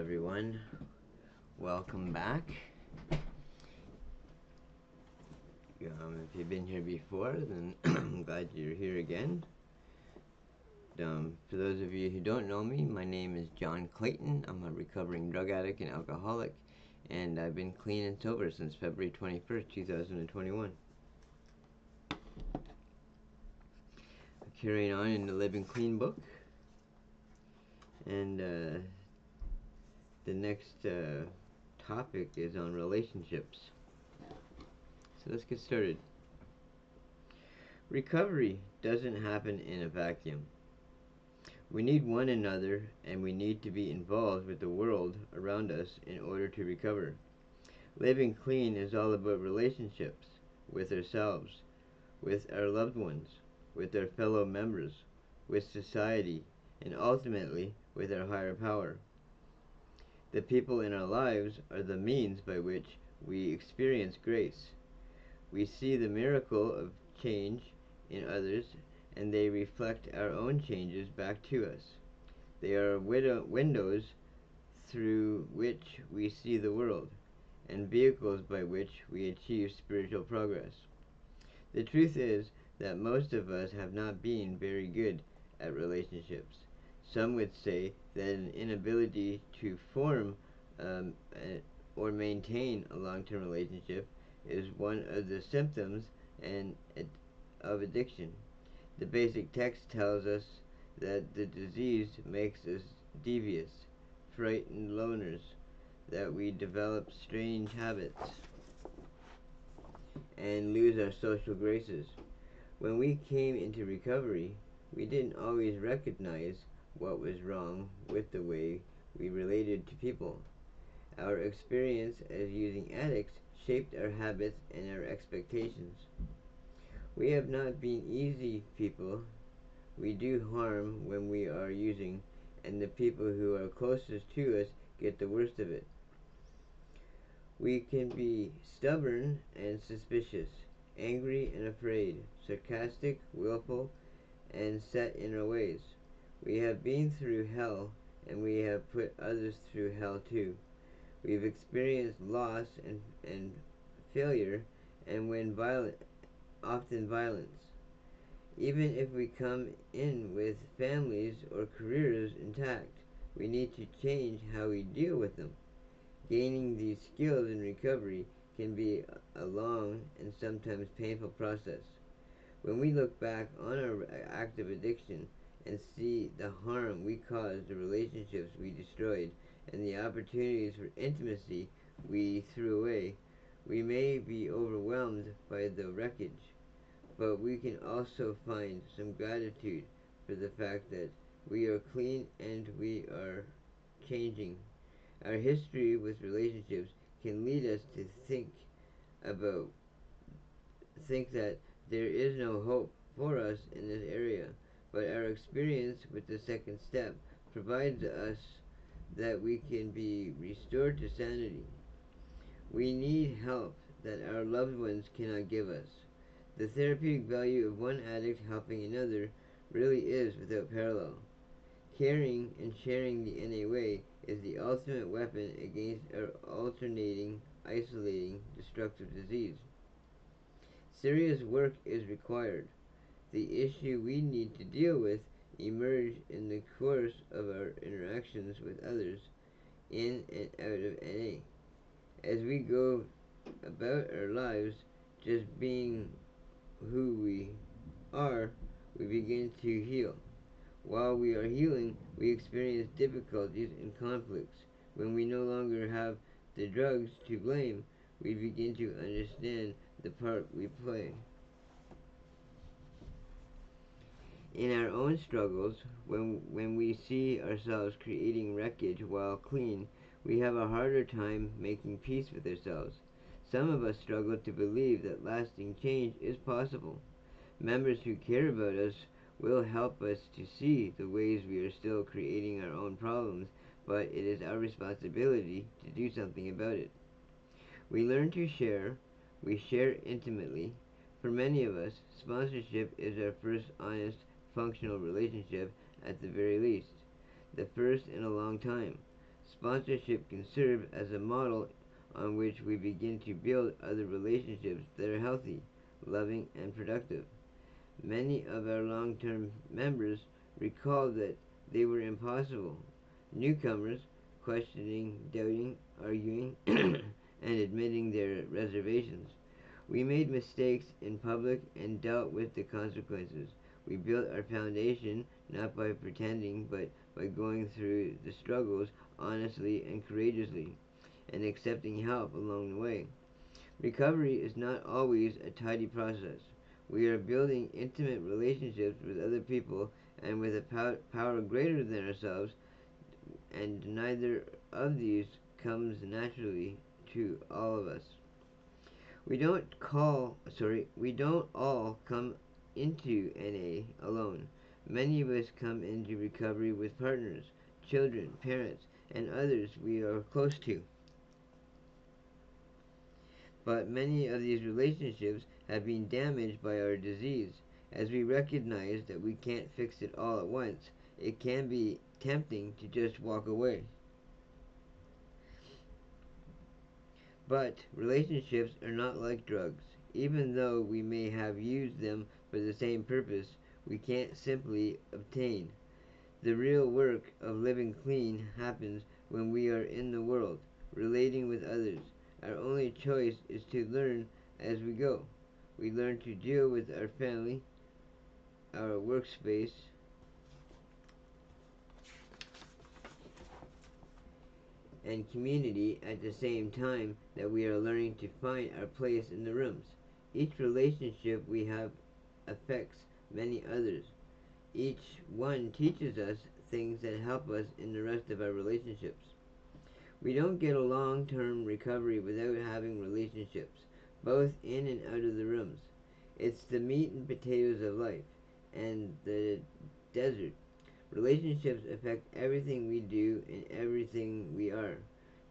everyone. Welcome back. If you've been here before, then I'm glad you're here again. For those of you who don't know me, my name is John Clayton. I'm a recovering drug addict and alcoholic, and I've been clean and sober since February 21st, 2021. Carrying on in the Living Clean book, and the next topic is on relationships. So let's get started. Recovery doesn't happen in a vacuum. We need one another, and we need to be involved with the world around us in order to recover. Living clean is all about relationships with ourselves, with our loved ones, with our fellow members, with society, and ultimately with our higher power. The people in our lives are the means by which we experience grace. We see the miracle of change in others, and they reflect our own changes back to us. They are windows through which we see the world, and vehicles by which we achieve spiritual progress. The truth is that most of us have not been very good at relationships. Some would say that an inability to form or maintain a long-term relationship is one of the symptoms of addiction. The basic text tells us that the disease makes us devious, frightened loners, that we develop strange habits and lose our social graces. When we came into recovery, we didn't always recognize what was wrong with the way we related to people. Our experience as using addicts shaped our habits and our expectations. We have not been easy people. We do harm when we are using, and the people who are closest to us get the worst of it. We can be stubborn and suspicious, angry and afraid, sarcastic, willful, and set in our ways. We have been through hell, and we have put others through hell too. We've experienced loss and failure, and often violence. Even if we come in with families or careers intact, we need to change how we deal with them. Gaining these skills in recovery can be a long and sometimes painful process. When we look back on our active addiction and see the harm we caused, the relationships we destroyed, and the opportunities for intimacy we threw away, we may be overwhelmed by the wreckage, but we can also find some gratitude for the fact that we are clean and we are changing. Our history with relationships can lead us to think that there is no hope for us in this area, but our experience with the second step provides us that we can be restored to sanity. We need help that our loved ones cannot give us. The therapeutic value of one addict helping another really is without parallel. Caring and sharing the NA way is the ultimate weapon against our alternating, isolating, destructive disease. Serious work is required. The issue we need to deal with emerge in the course of our interactions with others in and out of NA. As we go about our lives just being who we are, we begin to heal. While we are healing, we experience difficulties and conflicts. When we no longer have the drugs to blame, we begin to understand the part we play. In our own struggles, when we see ourselves creating wreckage while clean, we have a harder time making peace with ourselves. Some of us struggle to believe that lasting change is possible. Members who care about us will help us to see the ways we are still creating our own problems, but it is our responsibility to do something about it. We learn to share. We share intimately. For many of us, sponsorship is our first honest, functional relationship at the very least. The first in a long time. Sponsorship can serve as a model on which we begin to build other relationships that are healthy, loving, and productive. Many of our long term members recall that they were impossible. Newcomers, questioning, doubting, arguing, and admitting their reservations. We made mistakes in public and dealt with the consequences. We built our foundation not by pretending, but by going through the struggles honestly and courageously, and accepting help along the way. Recovery is not always a tidy process. We are building intimate relationships with other people and with a power greater than ourselves, and neither of these comes naturally to all of us. We don't all come into NA alone. Many of us come into recovery with partners, children, parents, and others we are close to. But many of these relationships have been damaged by our disease. As we recognize that we can't fix it all at once, it can be tempting to just walk away. But relationships are not like drugs. Even though we may have used them for the same purpose, we can't simply obtain. The real work of living clean happens when we are in the world, relating with others. Our only choice is to learn as we go. We learn to deal with our family, our workspace, and community at the same time that we are learning to find our place in the rooms. Each relationship we have affects many others. Each one teaches us things that help us in the rest of our relationships. We don't get a long term recovery without having relationships, both in and out of the rooms. It's the meat and potatoes of life, and the desert. Relationships affect everything we do and everything we are.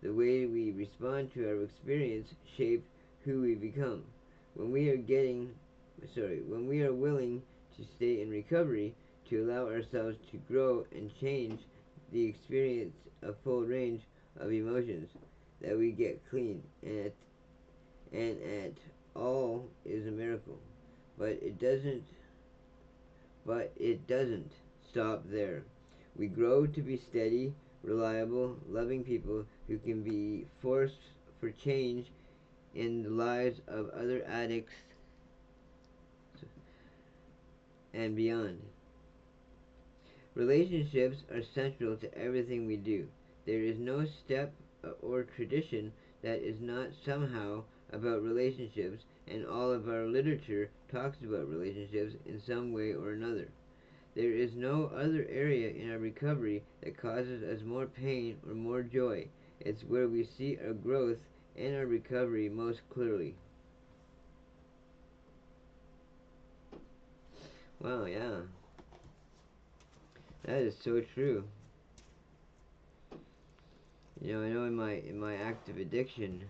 The way we respond to our experience shape who we become. When we are when we are willing to stay in recovery, to allow ourselves to grow and change, the experience a full range of emotions that we get clean and at all is a miracle. But it doesn't stop there. We grow to be steady, reliable, loving people who can be force for change in the lives of other addicts and beyond. Relationships are central to everything we do. There is no step or tradition that is not somehow about relationships, and all of our literature talks about relationships in some way or another. There is no other area in our recovery that causes us more pain or more joy. It's where we see our growth and our recovery most clearly. Wow, yeah. That is so true. I know in my active addiction,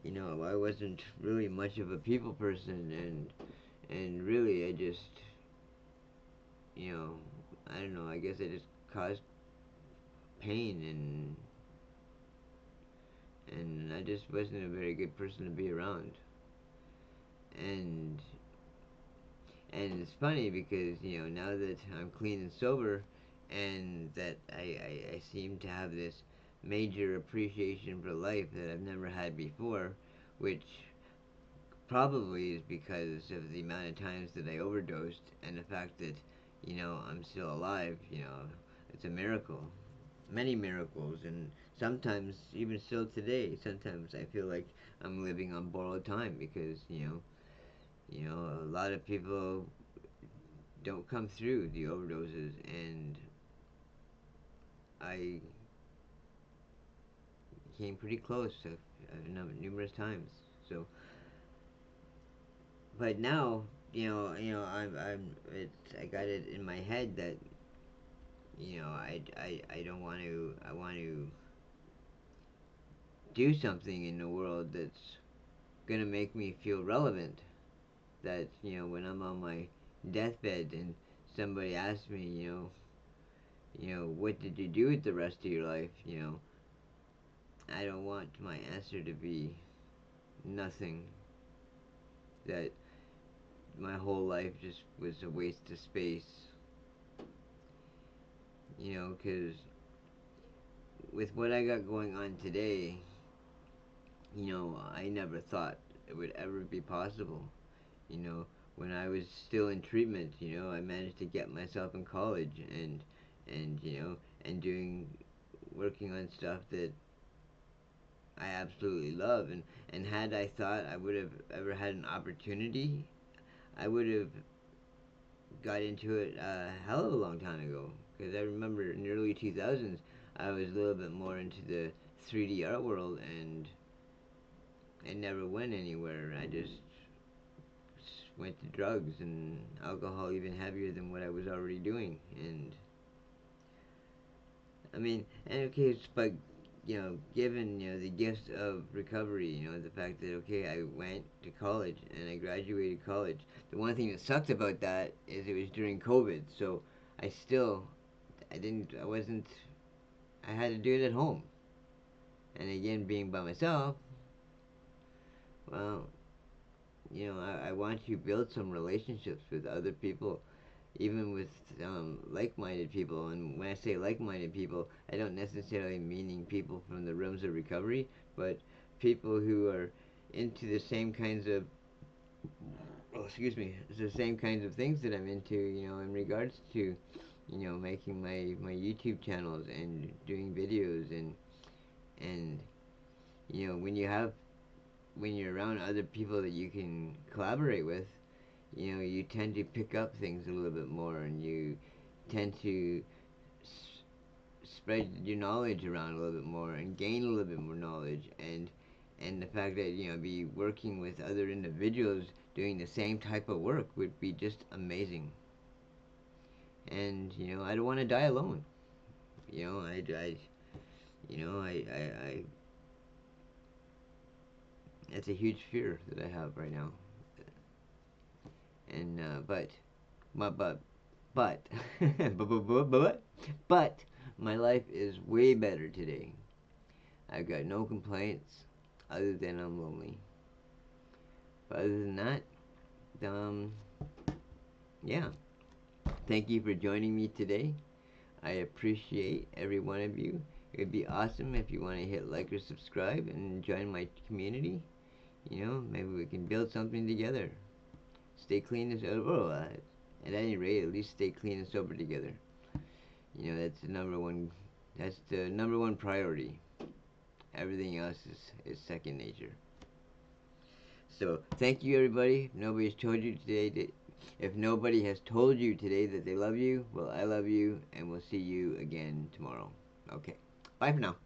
I wasn't really much of a people person, and really I just, you know, I don't know, I guess I just caused pain, and I just wasn't a very good person to be around. And and it's funny because now that I'm clean and sober, and that I seem to have this major appreciation for life that I've never had before, which probably is because of the amount of times that I overdosed and the fact that I'm still alive. It's a miracle, many miracles, and sometimes even still today, sometimes I feel like I'm living on borrowed time because a lot of people don't come through the overdoses, and I came pretty close numerous times. So, but now, I got it in my head that I don't want to. I want to do something in the world that's gonna make me feel relevant. That when I'm on my deathbed and somebody asks me, what did you do with the rest of your life? I don't want my answer to be nothing, that my whole life just was a waste of space, because with what I got going on today, I never thought it would ever be possible. You know, when I was still in treatment, I managed to get myself in college and doing working on stuff that I absolutely love. And had I thought I would have ever had an opportunity, I would have got into it a hell of a long time ago. Because I remember in the early 2000s, I was a little bit more into the 3D art world, and I never went anywhere. I just went to drugs and alcohol even heavier than what I was already doing. And I mean, and okay, it's but given the gift of recovery, the fact that okay, I went to college and I graduated college. The one thing that sucked about that is it was during COVID, so I still, I wasn't, I had to do it at home. And again, being by myself, well, I want to build some relationships with other people, even with like-minded people. And when I say like-minded people, I don't necessarily meaning people from the realms of recovery, but people who are into the same kinds of, oh, excuse me, the same kinds of things that I'm into. In regards to, making my YouTube channels and doing videos and when you're around other people that you can collaborate with, you tend to pick up things a little bit more, and you tend to spread your knowledge around a little bit more and gain a little bit more knowledge. And the fact that be working with other individuals doing the same type of work would be just amazing. And I don't want to die alone. I that's a huge fear that I have right now. And but but but but my life is way better today. I've got no complaints other than I'm lonely. But other than that, um, yeah. Thank you for joining me today. I appreciate every one of you. It would be awesome if you want to hit like or subscribe and join my community. Maybe we can build something together. Stay clean and sober. At any rate, at least stay clean and sober together. That's the number one. That's the number one priority. Everything else is second nature. So thank you, everybody. If nobody has told you today that they love you, well, I love you, and we'll see you again tomorrow. Okay. Bye for now.